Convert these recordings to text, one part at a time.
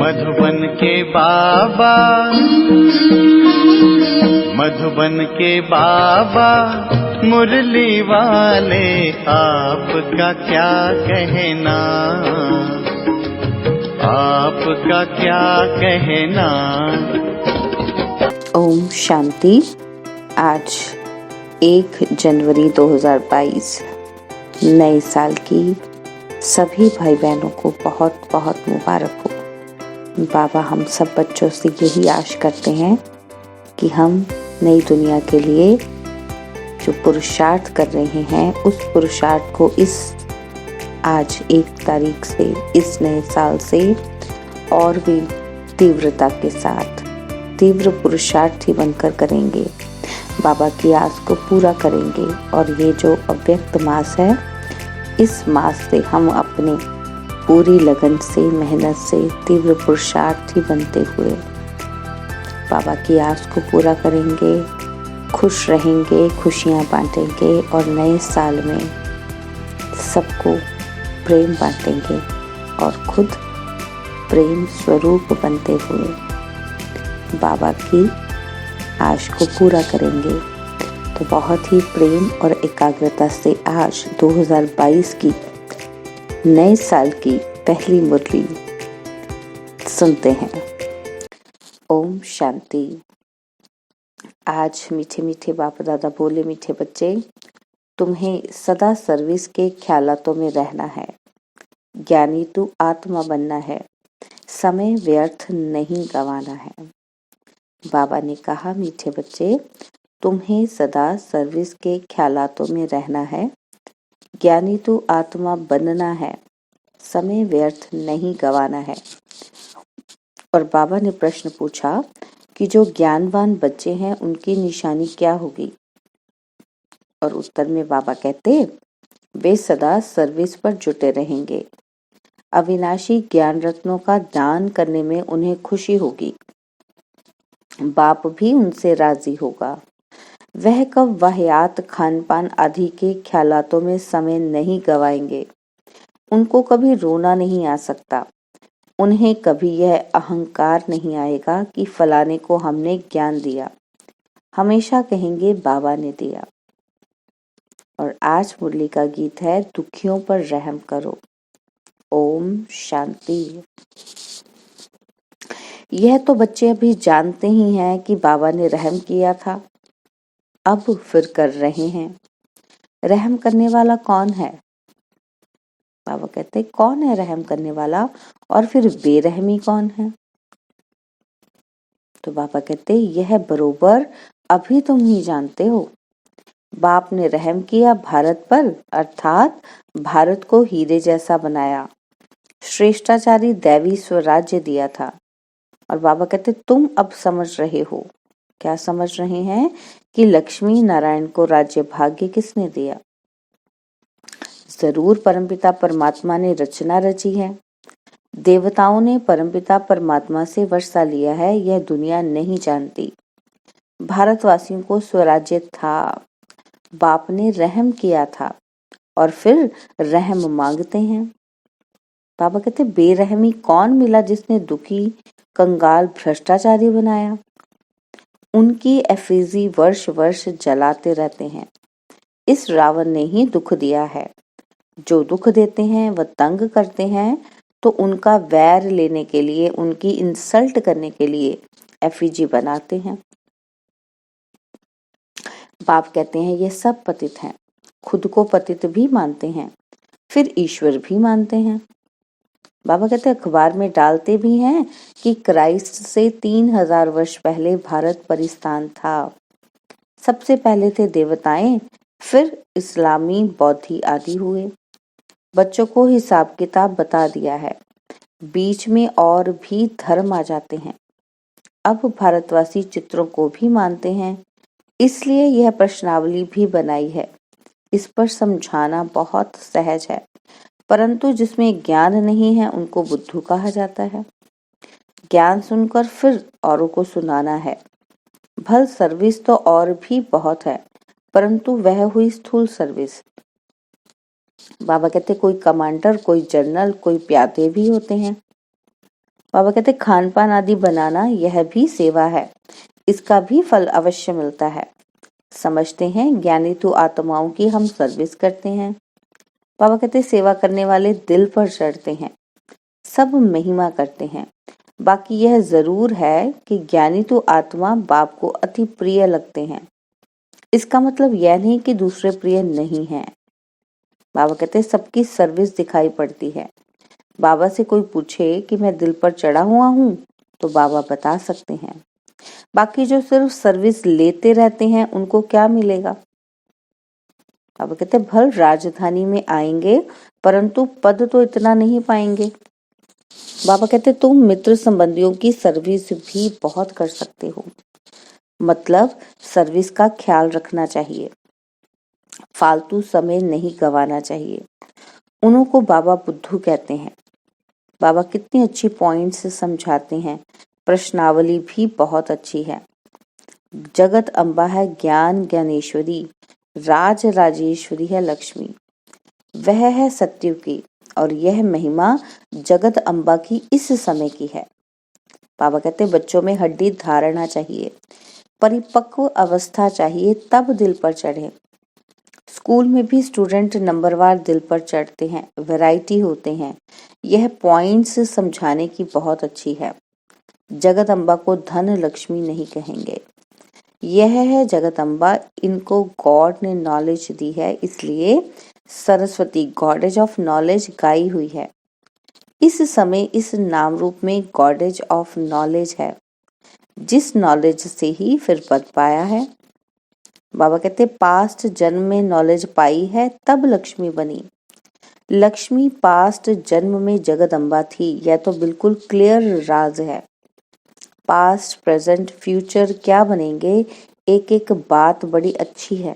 मधुबन के बाबा, मधुबन के बाबा मुरली वाले, आपका क्या कहना, आपका क्या कहना। ओम शांति। आज 1 जनवरी 2022 नए साल की सभी भाई बहनों को बहुत बहुत मुबारक हो। बाबा हम सब बच्चों से यही आश करते हैं कि हम नई दुनिया के लिए जो पुरुषार्थ कर रहे हैं, उस पुरुषार्थ को इस आज 1 तारीख से, इस नए साल से और भी तीव्रता के साथ तीव्र पुरुषार्थी बनकर करेंगे। बाबा की आस को पूरा करेंगे और ये जो अव्यक्त मास है, इस मास से हम अपने पूरी लगन से, मेहनत से तीव्र पुरुषार्थी बनते हुए बाबा की आस को पूरा करेंगे, खुश रहेंगे, खुशियाँ बांटेंगे और नए साल में सबको प्रेम बांटेंगे और खुद प्रेम स्वरूप बनते हुए बाबा की आश को पूरा करेंगे। तो बहुत ही प्रेम और एकाग्रता से आज 2022 की नए साल की पहली मुरली सुनते हैं। ओम शांति। आज मीठे मीठे बाप दादा बोले, मीठे बच्चे, तुम्हें सदा सर्विस के ख्यालातों में रहना है। ज्ञानी तू आत्मा बनना है, समय व्यर्थ नहीं गंवाना है। बाबा ने कहा, मीठे बच्चे, तुम्हें सदा सर्विस के ख्यालातों में रहना है। ज्ञानी तू आत्मा बनना है, समय व्यर्थ नहीं गंवाना है। और बाबा ने प्रश्न पूछा कि जो ज्ञानवान बच्चे हैं, उनकी निशानी क्या होगी? और उत्तर में बाबा कहते, वे सदा सर्विस पर जुटे रहेंगे। अविनाशी ज्ञान रत्नों का दान करने में उन्हें खुशी होगी। बाप भी उनसे राजी होगा। वह कब वाहियात खान पान आदि के ख्यालातों में समय नहीं गवाएंगे। उनको कभी रोना नहीं आ सकता। उन्हें कभी यह अहंकार नहीं आएगा कि फलाने को हमने ज्ञान दिया। हमेशा कहेंगे बाबा ने दिया। और आज मुरली का गीत है, दुखियों पर रहम करो। ओम शांति। यह तो बच्चे अभी जानते ही हैं कि बाबा ने रहम किया था, अब फिर कर रहे हैं। रहम करने वाला कौन है? बाबा कहते, कौन है रहम करने वाला और फिर बेरहमी कौन है? तो बाबा कहते, यह बरोबर अभी तुम ही जानते हो। बाप ने रहम किया भारत पर, अर्थात भारत को हीरे जैसा बनाया, श्रेष्ठाचारी दैवी स्वराज्य दिया था। और बाबा कहते, तुम अब समझ रहे हो। क्या समझ रहे हैं? कि लक्ष्मी नारायण को राज्य भाग्य किसने दिया? जरूर परमपिता परमात्मा ने रचना रची है। देवताओं ने परमपिता परमात्मा से वर्षा लिया है, यह दुनिया नहीं जानती। भारतवासियों को स्वराज्य था, बाप ने रहम किया था और फिर रहम मांगते हैं। बाबा कहते, बेरहमी कौन मिला जिसने दुखी कंगाल भ्रष्टाचारी बनाया? उनकी एफिजी वर्ष वर्ष जलाते रहते हैं। इस रावण ने ही दुख दिया है। जो दुख देते हैं वह तंग करते हैं, तो उनका वैर लेने के लिए, उनकी इंसल्ट करने के लिए एफिजी बनाते हैं। बाप कहते हैं, ये सब पतित हैं, खुद को पतित भी मानते हैं, फिर ईश्वर भी मानते हैं। बाबा कहते, अखबार में डालते भी हैं कि क्राइस्ट से 3000 वर्ष पहले भारत परिस्थान था। सबसे पहले थे देवताएं, फिर इस्लामी बौद्धि आदि हुए। बच्चों को हिसाब किताब बता दिया है, बीच में और भी धर्म आ जाते हैं। अब भारतवासी चित्रों को भी मानते हैं, इसलिए यह प्रश्नावली भी बनाई है। इस पर समझाना बहुत सहज है, परंतु जिसमें ज्ञान नहीं है उनको बुद्धू कहा जाता है। ज्ञान सुनकर फिर औरों को सुनाना है। भल सर्विस तो और भी बहुत है, परंतु वह हुई स्थूल सर्विस। बाबा कहते, कोई कमांडर, कोई जनरल, कोई प्यादे भी होते हैं। बाबा कहते खान पान आदि बनाना यह भी सेवा है, इसका भी फल अवश्य मिलता है। समझते हैं ज्ञानी तो आत्माओं की हम सर्विस करते हैं। बाबा कहते सेवा करने वाले दिल पर चढ़ते हैं, सब महिमा करते हैं। बाकी यह जरूर है कि ज्ञानी तो आत्मा बाप को अति प्रिय लगते हैं। इसका मतलब यह नहीं कि दूसरे प्रिय नहीं हैं। बाबा कहते सबकी सर्विस दिखाई पड़ती है। बाबा से कोई पूछे कि मैं दिल पर चढ़ा हुआ हूँ तो बाबा बता सकते हैं। बाकी जो सिर्फ सर्विस लेते रहते हैं उनको क्या मिलेगा? बाबा कहते भल राजधानी में आएंगे परंतु पद तो इतना नहीं पाएंगे। बाबा कहते तुम मित्र संबंधियों की सर्विस भी बहुत कर सकते हो, मतलब सर्विस का ख्याल रखना चाहिए, फालतू समय नहीं गवाना चाहिए। उन्हों को बाबा बुद्धू कहते हैं। बाबा कितनी अच्छी पॉइंट से समझाते हैं। प्रश्नावली भी बहुत अच्छी है। जगत अम्बा है ज्ञान ज्ञानेश्वरी, राज राजेश्वरी है लक्ष्मी। वह है सत्यु की और यह महिमा जगत अम्बा की इस समय की है। बाबा कहते बच्चों में हड्डी धारणा चाहिए, परिपक्व अवस्था चाहिए, तब दिल पर चढ़े। स्कूल में भी स्टूडेंट नंबरवार दिल पर चढ़ते हैं, वैरायटी होते हैं। यह पॉइंट्स समझाने की बहुत अच्छी है। जगत अम्बा को धन लक्ष्मी नहीं कहेंगे। यह है जगत अम्बा, इनको गॉड ने नॉलेज दी है, इसलिए सरस्वती गॉडेज ऑफ नॉलेज गाई हुई है। इस समय इस नाम रूप में गॉडेज ऑफ नॉलेज है, जिस नॉलेज से ही फिर पद पाया है। बाबा कहते पास्ट जन्म में नॉलेज पाई है तब लक्ष्मी बनी। लक्ष्मी पास्ट जन्म में जगदम्बा थी, यह तो बिल्कुल क्लियर राज है। पास्ट प्रेजेंट फ्यूचर क्या बनेंगे, एक एक बात बड़ी अच्छी है।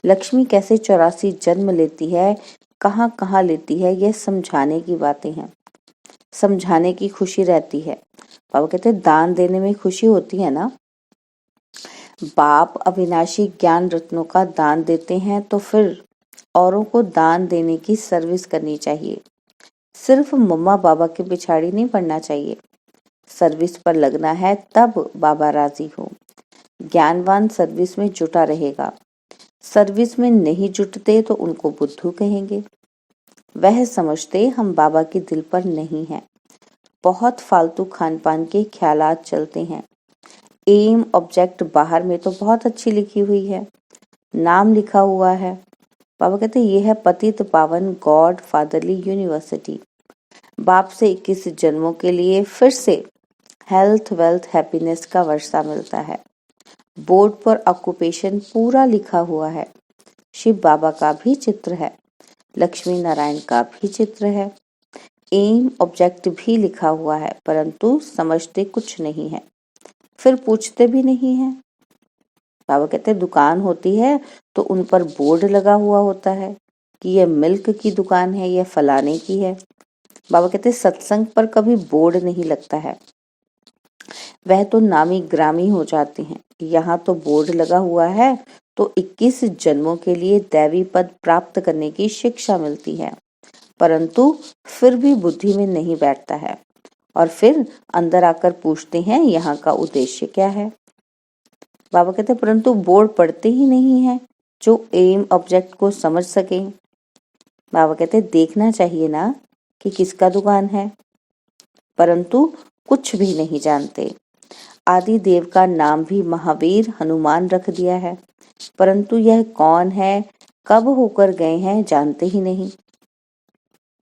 लक्ष्मी कैसे 84 जन्म लेती है, कहाँ कहाँ लेती है, यह समझाने की बातें हैं, समझाने की खुशी रहती है। बाबा कहते दान देने में खुशी होती है ना। बाप अविनाशी ज्ञान रत्नों का दान देते हैं तो फिर औरों को दान देने की सर्विस करनी चाहिए। सिर्फ मम्मा बाबा के पिछाड़ी नहीं पड़ना चाहिए। सर्विस पर लगना है तब बाबा राजी हो। ज्ञानवान सर्विस में जुटा रहेगा। सर्विस में नहीं जुटते तो उनको बुद्धू कहेंगे। वह समझते हम बाबा के दिल पर नहीं हैं। बहुत फालतू खान पान के ख्यालात चलते हैं। एम ऑब्जेक्ट बाहर में तो बहुत अच्छी लिखी हुई है, नाम लिखा हुआ है। बाबा कहते ये है पतित पावन गॉड फादरली यूनिवर्सिटी। बाप से 21 जन्मों के लिए फिर से हेल्थ वेल्थ हैप्पीनेस का वर्षा मिलता है। बोर्ड पर ऑक्यूपेशन पूरा लिखा हुआ है। शिव बाबा का भी चित्र है, लक्ष्मी नारायण का भी चित्र है, एम ऑब्जेक्ट भी लिखा हुआ है, परंतु समझते कुछ नहीं है, फिर पूछते भी नहीं है। बाबा कहते दुकान होती है तो उन पर बोर्ड लगा हुआ होता है कि यह मिल्क की दुकान है, यह फलाने की है। बाबा कहते सत्संग पर कभी बोर्ड नहीं लगता है, वह तो नामी ग्रामी हो जाते हैं। यहाँ तो बोर्ड लगा हुआ है तो 21 जन्मों के लिए दैवी पद प्राप्त करने की शिक्षा मिलती है, परंतु फिर भी बुद्धि में नहीं बैठता है और फिर अंदर आकर पूछते हैं यहाँ का उद्देश्य क्या है। बाबा कहते परंतु बोर्ड पढ़ते ही नहीं है जो एम ऑब्जेक्ट को समझ सके। बाबा कहते देखना चाहिए ना कि किसका दुकान है, परंतु कुछ भी नहीं जानते। आदि देव का नाम भी महावीर हनुमान रख दिया है, परंतु यह कौन है, कब होकर गए हैं, जानते ही नहीं।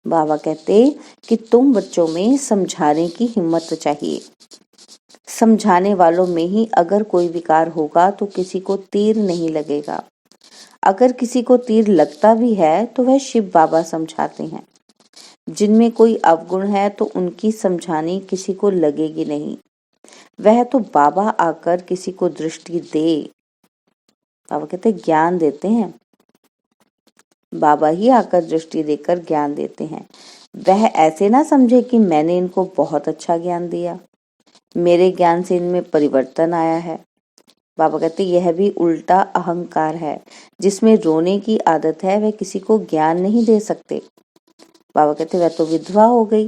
बाबा कहते कि तुम बच्चों में समझाने की हिम्मत चाहिए। समझाने वालों में ही अगर कोई विकार होगा तो किसी को तीर नहीं लगेगा। अगर किसी को तीर लगता भी है तो वह शिव बाबा समझाते हैं। जिनमें कोई अवगुण है तो उनकी समझानी किसी को लगेगी नहीं, वह तो बाबा आकर किसी को दृष्टि दे। बाबा कहते ज्ञान देते हैं, बाबा ही आकर दृष्टि देकर ज्ञान देते हैं। वह ऐसे ना समझे कि मैंने इनको बहुत अच्छा ज्ञान दिया, मेरे ज्ञान से इनमें परिवर्तन आया है। बाबा कहते यह भी उल्टा अहंकार है। जिसमें रोने की आदत है वह किसी को ज्ञान नहीं दे सकते। बाबा कहते वह तो विधवा हो गई।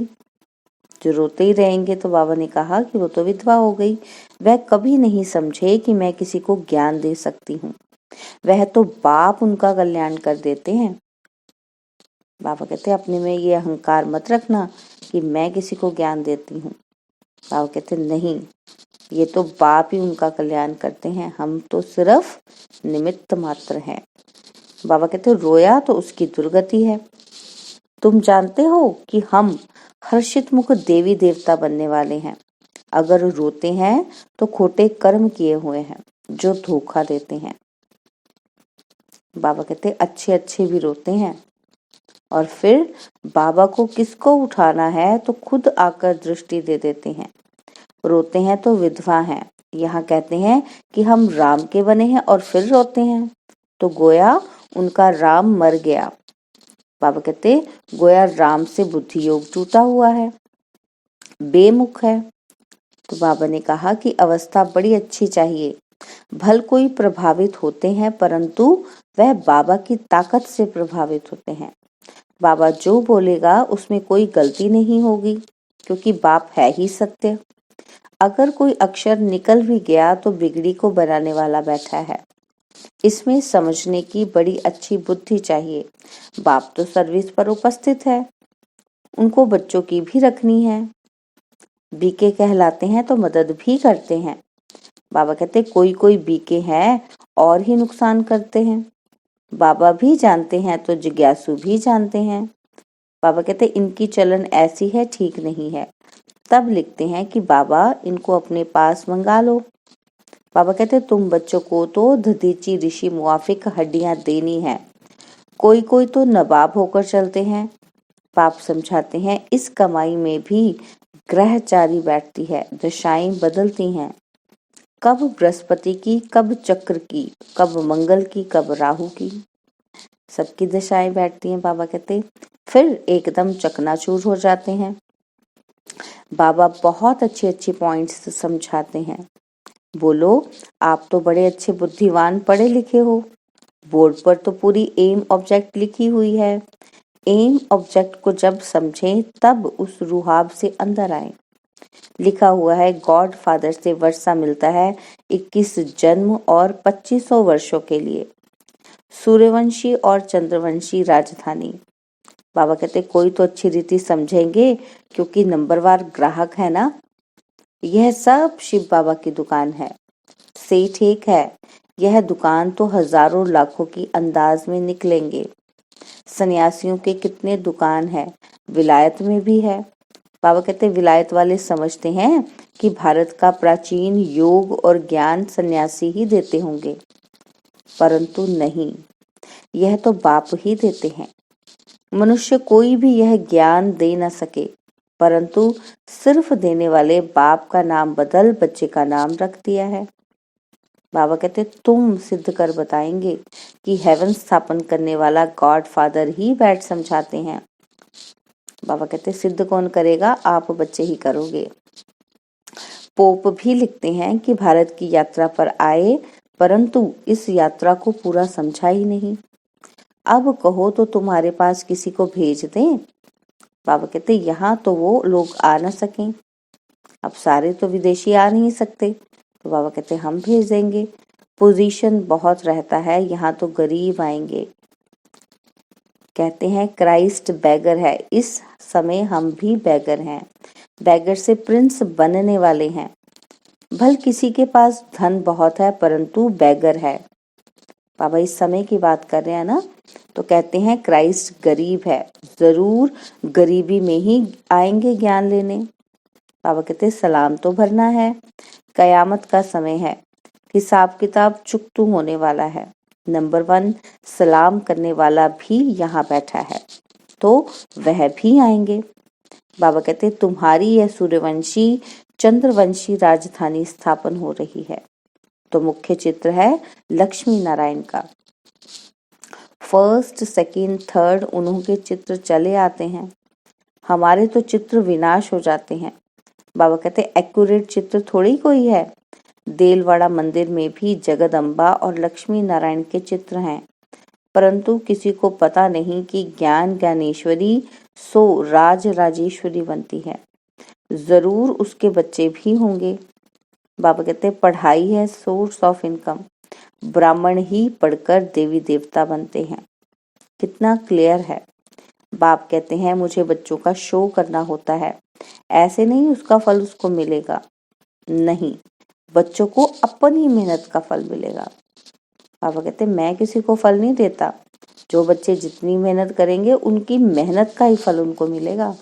जो रोते ही रहेंगे। तो बाबा ने कहा कि वो तो विधवा हो गई, वह कभी नहीं समझे कि मैं किसी को ज्ञान दे सकती हूँ, वह तो बाप उनका कल्याण कर देते हैं। बाबा कहते अपने में ये अहंकार मत रखना कि मैं किसी को ज्ञान देती हूँ। बाबा कहते नहीं, ये तो बाप ही उनका कल्याण करते हैं, हम तो सिर्फ निमित्त मात्र हैं। बाबा कहते रोया तो उसकी दुर्गति है। तुम जानते हो कि हम हर्षित मुख देवी देवता बनने वाले हैं। अगर रोते हैं तो खोटे कर्म किए हुए हैं जो धोखा देते हैं। बाबा कहते अच्छे अच्छे भी रोते हैं, और फिर बाबा को किसको उठाना है तो खुद आकर दृष्टि दे देते हैं। रोते हैं तो विधवा हैं। यहाँ कहते हैं कि हम राम के बने हैं और फिर रोते हैं, तो गोया उनका राम मर गया। बाबा कहते गोया राम से बुद्धि योग टूटा हुआ है, बेमुख है। तो बाबा ने कहा कि अवस्था बड़ी अच्छी चाहिए। भल कोई प्रभावित होते हैं, परंतु वह बाबा की ताकत से प्रभावित होते हैं। बाबा जो बोलेगा उसमें कोई गलती नहीं होगी, क्योंकि बाप है ही सत्य। अगर कोई अक्षर निकल भी गया तो बिगड़ी को बनाने वाला बैठा है। इसमें समझने की बड़ी अच्छी बुद्धि चाहिए। बाप तो सर्विस पर उपस्थित है, उनको बच्चों की भी रखनी है। बीके कहलाते हैं तो मदद भी करते हैं। बाबा कहते कोई कोई बीके हैं और ही नुकसान करते हैं। बाबा भी जानते हैं तो जिज्ञासु भी जानते हैं। बाबा कहते इनकी चलन ऐसी है, ठीक नहीं है। तब लिखते हैं कि बाबा इनको अपने पास मंगा लो। बाबा कहते तुम बच्चों को तो दधीची ऋषि मुआफिक हड्डियां देनी है। कोई कोई तो नवाब होकर चलते हैं। बाप समझाते हैं इस कमाई में भी ग्रहचारी बैठती है, दशाएं बदलती हैं। कब बृहस्पति की, कब चक्र की, कब मंगल की, कब राहु की, सबकी दशाएं बैठती हैं। बाबा कहते फिर एकदम चकनाचूर हो जाते हैं। बाबा बहुत अच्छी अच्छी पॉइंट्स समझाते हैं। बोलो आप तो बड़े अच्छे बुद्धिमान पढ़े लिखे हो, बोर्ड पर तो पूरी एम ऑब्जेक्ट लिखी हुई है। एम ऑब्जेक्ट को जब समझें तब उस रुहाब से अंदर आए। लिखा हुआ है गॉड फादर से वर्षा मिलता है 21 जन्म और 2500 वर्षों के लिए, सूर्यवंशी और चंद्रवंशी राजधानी। बाबा कहते कोई तो अच्छी रीति समझेंगे, क्योंकि नंबरवार ग्राहक है ना। यह सब शिव बाबा की दुकान है। सेठ एक है, यह दुकान तो हजारों लाखों की अंदाज में निकलेंगे। सन्यासियों के कितने दुकान है, विलायत में भी है। बाबा कहते विलायत वाले समझते हैं कि भारत का प्राचीन योग और ज्ञान सन्यासी ही देते होंगे, परंतु नहीं, यह तो बाप ही देते हैं। मनुष्य कोई भी यह ज्ञान दे न सके, परंतु सिर्फ देने वाले बाप का नाम बदल बच्चे का नाम रख दिया है। बाबा कहते तुम सिद्ध कर बताएंगे कि हेवन स्थापन करने वाला गॉड फादर ही बैठ समझाते हैं। बाबा कहते सिद्ध कौन करेगा, आप बच्चे ही करोगे। पोप भी लिखते हैं कि भारत की यात्रा पर आए, परंतु इस यात्रा को पूरा समझा ही नहीं। अब कहो तो तुम्हारे पास किसी को भेज दें। बाबा कहते यहाँ तो वो लोग आ न सकें, अब सारे तो विदेशी आ नहीं सकते। तो बाबा कहते हम भेज देंगे, पोजीशन बहुत रहता है, यहाँ तो गरीब आएंगे। कहते हैं क्राइस्ट बैगर है, इस समय हम भी बैगर हैं, बैगर से प्रिंस बनने वाले हैं। भल किसी के पास धन बहुत है परंतु बैगर है। बाबा इस समय की बात कर रहे हैं ना, तो कहते हैं क्राइस्ट गरीब है, जरूर गरीबी में ही आएंगे ज्ञान लेने। बाबा कहते सलाम तो भरना है, कयामत का समय है, हिसाब किताब चुकतू होने वाला है। नंबर 1 सलाम करने वाला भी यहाँ बैठा है, तो वह भी आएंगे। बाबा कहते तुम्हारी यह सूर्यवंशी चंद्रवंशी राजधानी स्थापन हो रही है। तो मुख्य चित्र है लक्ष्मी नारायण का। फर्स्ट, सेकंड, थर्ड उन्होंने चित्र चले आते हैं, हमारे तो चित्र विनाश हो जाते हैं। बाबा कहते एक्यूरेट चित्र थोड़ी कोई है। देलवाड़ा मंदिर में भी जगदम्बा और लक्ष्मी नारायण के चित्र हैं, परंतु किसी को पता नहीं कि ज्ञान ज्ञानेश्वरी सो राज राजेश्वरी बनती है। जरूर उसके बच्चे भी होंगे। बाबा कहते हैं पढ़ाई है सोर्स ऑफ इनकम, ब्राह्मण ही पढ़कर देवी देवता बनते हैं। कितना क्लियर है। बाप कहते हैं मुझे बच्चों का शो करना होता है, ऐसे नहीं उसका फल उसको मिलेगा, नहीं, बच्चों को अपनी मेहनत का फल मिलेगा। बाबा कहते हैं मैं किसी को फल नहीं देता, जो बच्चे जितनी मेहनत करेंगे उनकी मेहनत का ही फल उनको मिलेगा।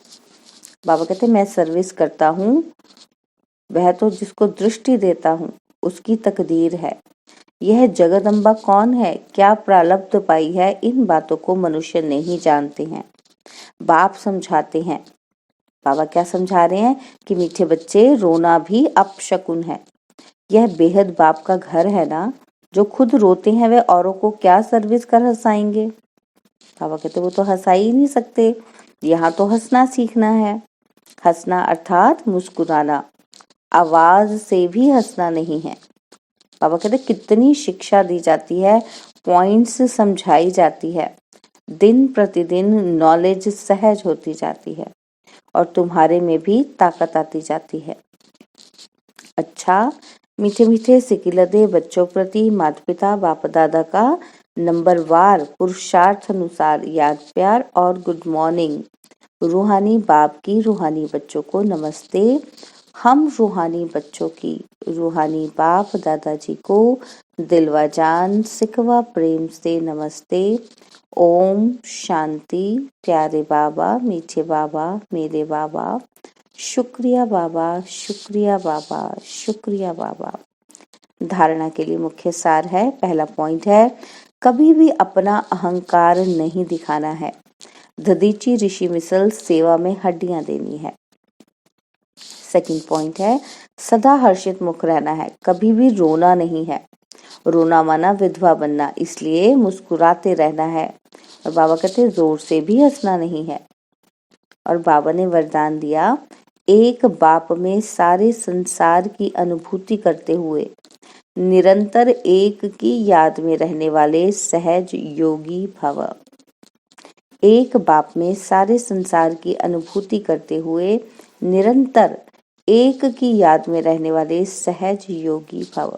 बाबा कहते हैं मैं सर्विस करता हूँ, वह तो जिसको दृष्टि देता हूँ उसकी तकदीर है। यह जगदम्बा कौन है, क्या प्रारब्ध पाई है, इन बातों को मनुष्य नहीं जानते हैं। बाप समझाते हैं। बाबा क्या समझा रहे हैं कि मीठे बच्चे, रोना भी अपशकुन है। यह बेहद बाप का घर है ना, जो खुद रोते हैं वे औरों को क्या सर्विस कर हंसाएंगे। बाबा कहते वो तो हंसा ही नहीं सकते, यहाँ तो हंसना सीखना है। हंसना अर्थात मुस्कुराना, आवाज से भी हंसना नहीं है। बाबा कहते कितनी शिक्षा दी जाती है, पॉइंट्स समझाई जाती है, दिन प्रतिदिन नॉलेज सहज होती जाती है और तुम्हारे में भी ताकत आती जाती है। अच्छा, मीठे मीठे सिकिलदे बच्चों प्रति माता पिता बाप दादा का नंबरवार पुरुषार्थ अनुसार याद प्यार और गुड मॉर्निंग। रूहानी बाप की रूहानी बच्चों को नमस्ते। हम रूहानी बच्चों की रूहानी बाप दादाजी को दिलवा जान सिकवा प्रेम से नमस्ते। ओम शांति। प्यारे बाबा, मीठे बाबा, मेरे बाबा, शुक्रिया बाबा, शुक्रिया बाबा, शुक्रिया बाबा। धारणा के लिए मुख्य सार है, पहला पॉइंट है कभी भी अपना अहंकार नहीं दिखाना है। दधीची ऋषि मिसल सेवा में हड्डियां देनी है। सेकंड पॉइंट है सदा हर्षित मुख रहना है, कभी भी रोना नहीं है। रोना माना विधवा बनना, इसलिए मुस्कुराते रहना है। और बाबा कहते जोर से भी हंसना नहीं है। और बाबा ने वरदान दिया, एक बाप में सारे संसार की अनुभूति करते हुए निरंतर एक की याद में रहने वाले सहज योगी भव। एक बाप में सारे संसार की अनुभूति करते हुए निरंतर एक की याद में रहने वाले सहज योगी भव।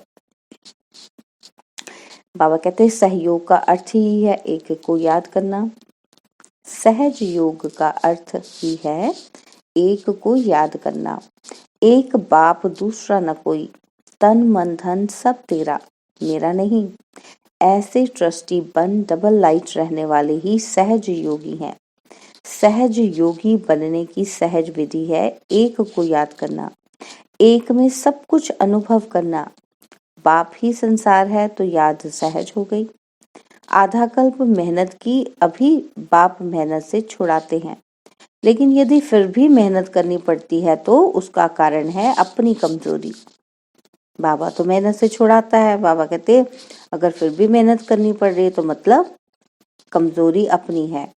बाबा कहते हैं सहयोग का अर्थ ही है एक को याद करना, सहज योग का अर्थ ही है एक को याद करना। एक बाप दूसरा न कोई, तन मन धन सब तेरा, मेरा नहीं। ऐसे ट्रस्टी बन डबल लाइट रहने वाले ही सहज योगी हैं। सहज योगी बनने की सहज विधि है एक को याद करना, एक में सब कुछ अनुभव करना। बाप ही संसार है तो याद सहज हो गई। आधा कल्प मेहनत की, अभी बाप मेहनत से छुड़ाते हैं, लेकिन यदि फिर भी मेहनत करनी पड़ती है तो उसका कारण है अपनी कमजोरी। बाबा तो मेहनत से छुड़ाता है, बाबा कहते अगर फिर भी मेहनत करनी पड़ रही है तो मतलब कमजोरी अपनी है।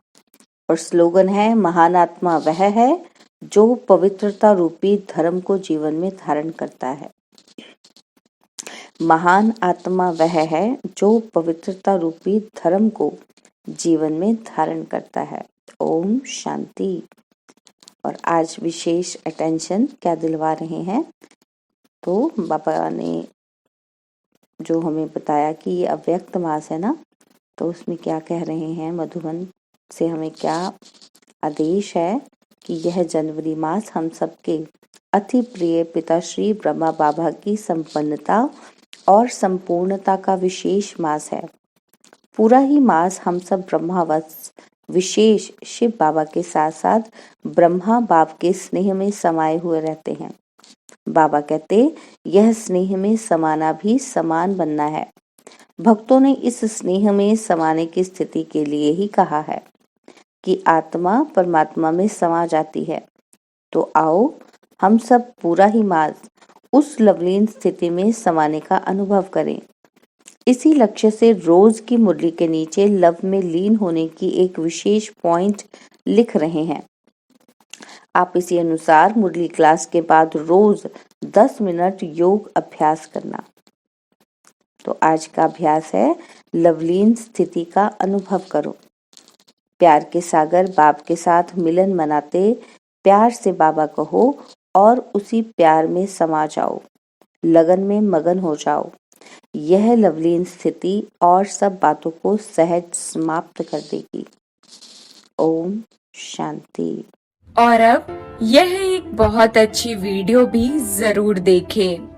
और स्लोगन है महान आत्मा वह है जो पवित्रता रूपी धर्म को जीवन में धारण करता है। महान आत्मा वह है जो पवित्रता रूपी धर्म को जीवन में धारण करता है। ओम शांति। और आज विशेष अटेंशन क्या दिलवा रहे हैं, तो बाबा ने जो हमें बताया कि ये अव्यक्त मास है ना, तो उसमें क्या कह रहे हैं, मधुबन से हमें क्या आदेश है कि यह जनवरी मास हम सबके अति प्रिय पिता श्री ब्रह्मा बाबा की संपन्नता और संपूर्णता का विशेष मास है। पूरा ही मास हम सब ब्रह्मावश विशेष शिव बाबा के साथ साथ ब्रह्मा बाप के स्नेह में समाये हुए रहते हैं। बाबा कहते यह स्नेह में समाना भी समान बनना है। भक्तों ने इस स्नेह में समाने की स्थिति के लिए ही कहा है कि आत्मा परमात्मा में समा जाती है। तो आओ हम सब पूरा ही मास उस लवलीन स्थिति में समाने का अनुभव करें। इसी लक्ष्य से रोज की मुरली के नीचे लव में लीन होने की एक विशेष पॉइंट लिख रहे हैं। आप इसी अनुसार मुरली क्लास के बाद रोज 10 मिनट योग अभ्यास करना। तो आज का अभ्यास है लवलीन स्थिति का अनुभव करो। प्यार के सागर बाप के साथ मिलन मनाते प्यार से बाबा कहो, और उसी प्यार में समा जाओ, लगन में मगन हो जाओ। यह लवलीन स्थिति और सब बातों को सहज समाप्त कर देगी। ओम शांति। और अब यह एक बहुत अच्छी वीडियो भी जरूर देखें।